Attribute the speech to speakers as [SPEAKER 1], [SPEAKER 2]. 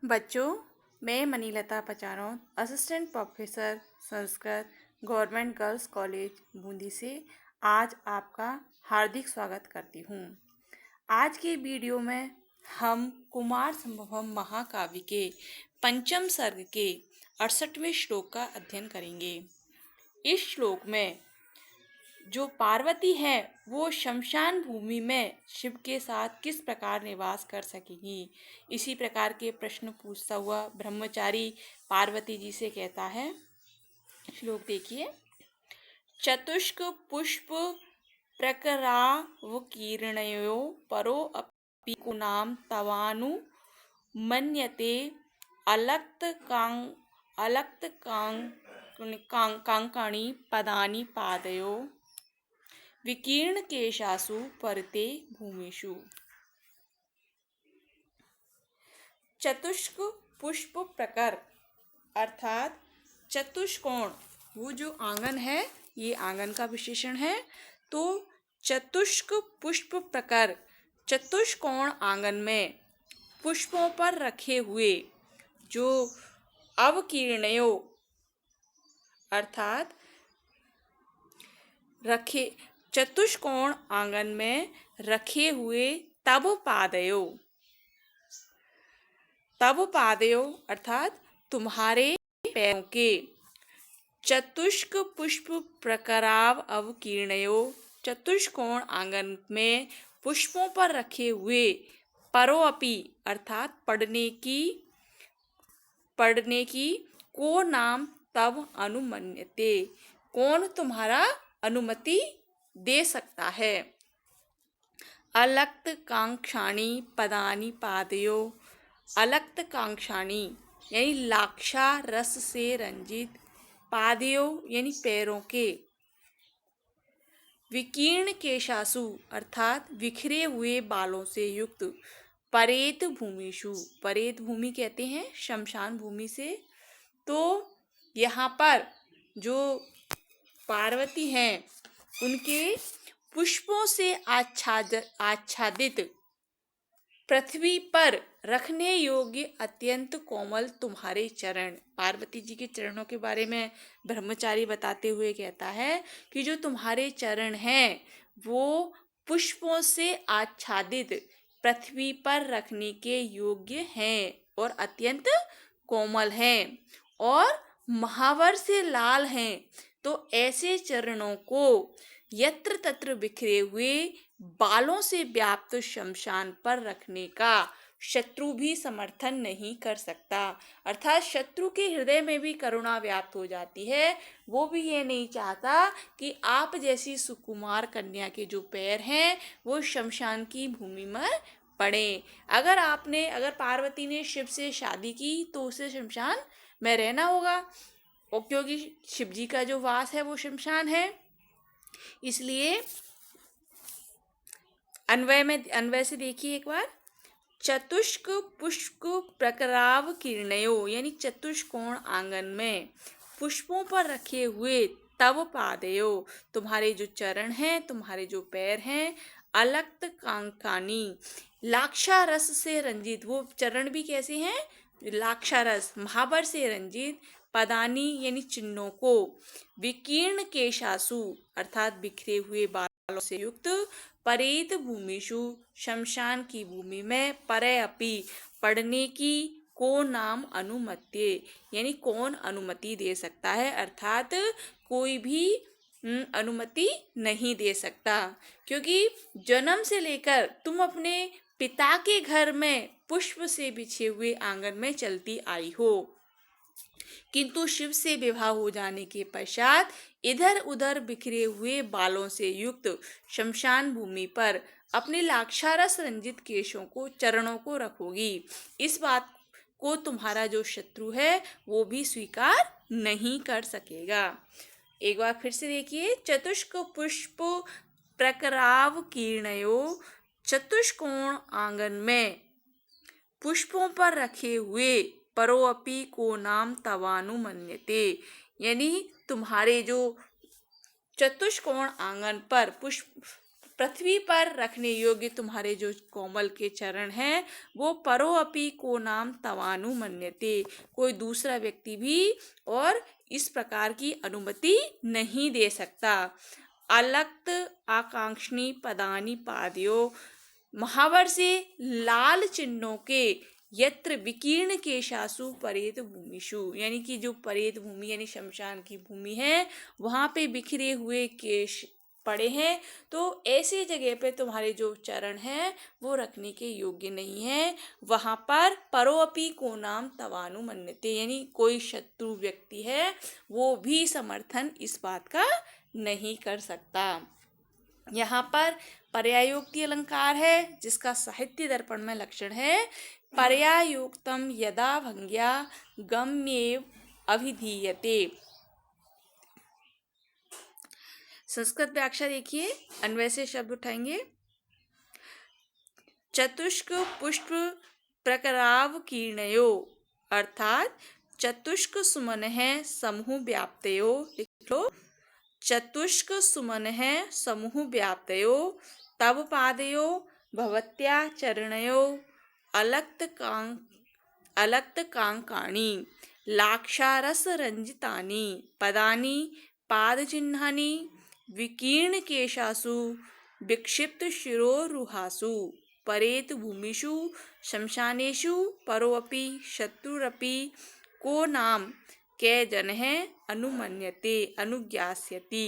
[SPEAKER 1] बच्चों, मैं Manilata Pacharaut, assistant professor Sanskrit, government girls college Bundi से आज आपका हार्दिक स्वागत करती हूँ। आज के वीडियो में हम कुमार संभवम महाकाव्य के पंचम सर्ग के 68वें श्लोक का अध्ययन करेंगे। इस श्लोक में जो पार्वती है वो शमशान भूमि में शिव के साथ किस प्रकार निवास कर सकेगी, इसी प्रकार के प्रश्न पूछता हुआ ब्रह्मचारी पार्वती जी से कहता है। श्लोक देखिए। चतुष्क पुष्प प्रकरावकीर्णयो परो अपि कुनाम तवानु मन्यते अलक्त कांकणी पदानि पादयो विकीर्ण केशासु परते भूमिषु। चतुष्क पुष्प प्रकर अर्थात चतुष्कोण, वो जो आंगन है ये आंगन का विशेषण है। तो चतुष्क पुष्प प्रकर चतुष्कोण आंगन में पुष्पों पर रखे हुए जो अवकीर्णयो अर्थात रखे चतुष्कोण आंगन में रखे हुए तब पादयो अर्थात तुम्हारे पैरों के चतुष्क पुष्प प्रकराव अवकीर्णयो चतुष्कोण आंगन में पुष्पों पर रखे हुए परोअपि अर्थात पढ़ने की को नाम तब अनुमन्यते, कौन तुम्हारा अनुमति दे सकता है। अलक्त कांक्षाणी पदानि पादयो, अलक्त कांक्षाणी यानी लाक्षा रस से रंजित, पादयो यानी पैरों के, विकीर्ण केशासु अर्थात बिखरे हुए बालों से युक्त, परेत भूमिषु, परेत भूमि कहते हैं शमशान भूमि से। तो यहाँ पर जो पार्वती हैं उनके पुष्पों से आच्छादित पृथ्वी पर रखने योग्य अत्यंत कोमल तुम्हारे चरण, पार्वती जी के चरणों के बारे में ब्रह्मचारी बताते हुए कहता है कि जो तुम्हारे चरण हैं वो पुष्पों से आच्छादित पृथ्वी पर रखने के योग्य हैं और अत्यंत कोमल हैं और महावर से लाल हैं। तो ऐसे चरणों को यत्र तत्र बिखरे हुए बालों से व्याप्त शमशान पर रखने का शत्रु भी समर्थन नहीं कर सकता। अर्थात शत्रु के हृदय में भी करुणा व्याप्त हो जाती है, वो भी ये नहीं चाहता कि आप जैसी सुकुमार कन्या के जो पैर हैं वो शमशान की भूमि में पड़े। अगर पार्वती ने शिव से शादी की तो उसे शमशान में रहना होगा, और क्योंकि शिव जी का जो वास है वो शमशान है, इसलिए अन्वय से देखिए एक बार। चतुष्क पुष्प प्रकराव किरणयो यानी चतुष्कोण आंगन में पुष्पों पर रखे हुए तव पादयो तुम्हारे जो चरण हैं, तुम्हारे जो पैर हैं, अलक्त कांकानी लाक्षा रस से रंजित, वो चरण भी कैसे हैं, लाक्षा रस महावर से रंजित, पदानी यानी चिन्हों को, विकीर्ण केशासु अर्थात बिखरे हुए बालों से युक्त, परेत भूमिषु शमशान की भूमि में, परे अपि पढ़ने की, को नाम अनुमत्ये यानी कौन अनुमति दे सकता है, अर्थात कोई भी अनुमति नहीं दे सकता, क्योंकि जन्म से लेकर तुम अपने पिता के घर में पुष्प से बिछे हुए आंगन में चलती आई हो, किंतु शिव से विवाह हो जाने के पश्चात इधर उधर बिखरे हुए बालों से युक्त शमशान भूमि पर अपने लाक्षारस रंजित केशों को, चरणों को रखोगी। इस बात को तुम्हारा जो शत्रु है वो भी स्वीकार नहीं कर सकेगा। एक बार फिर से देखिए। चतुष्क पुष्प प्रकराव कीर्णयो चतुष्कोण आंगन में पुष्पों पर रखे हुए परोअपि को नाम तवानुमन्यते यानी तुम्हारे जो चतुष्कोण आंगन पर पृथ्वी पर रखने योग्य तुम्हारे जो कोमल के चरण हैं वो परो अपि को नाम तवानु मन्यते, कोई दूसरा व्यक्ति भी और इस प्रकार की अनुमति नहीं दे सकता। अलक्त आकांक्षणी पदानी पादयो, महावर से लाल चिन्हों के यत्र विकीर्ण केशासु परेत भूमिषु, यानी कि जो परेत भूमि यानी शमशान की भूमि है वहां पे बिखरे हुए केश पड़े हैं, तो ऐसी जगह पे तुम्हारे जो चरण हैं वो रखने के योग्य नहीं है। वहां पर परोअपि को नाम तवानु मन्यते, यानी कोई शत्रु व्यक्ति है वो भी समर्थन इस बात का नहीं कर सकता। यहाँ पर पर्यायोक्ति अलंकार है जिसका साहित्य दर्पण में लक्षण है पर्यायोक्तम यदा भंग्या गम्येव अभिधीयते। संस्कृत व्याख्या देखिए, अन्वय से शब्द उठाएंगे। चतुष्क पुष्प प्रकरावकीर्णयो, अर्थात चतुष्क सुमन है समूह व्याप्तयो, लिख लो, चतुष्क सुमन है समूह व्याप्तयो तव पादयो भवत्या चरणयो अलक्त कांकाणी लाक्षारस रंजितानि पदानि पादचिह्नानि विकीर्ण केशासु विक्षिप्त शिरोरुहासु परेत भूमिषु शमशानेषु परोऽपि शत्रुरपि को नाम कै जन है अनुमन्यते अनुज्ञास्यति।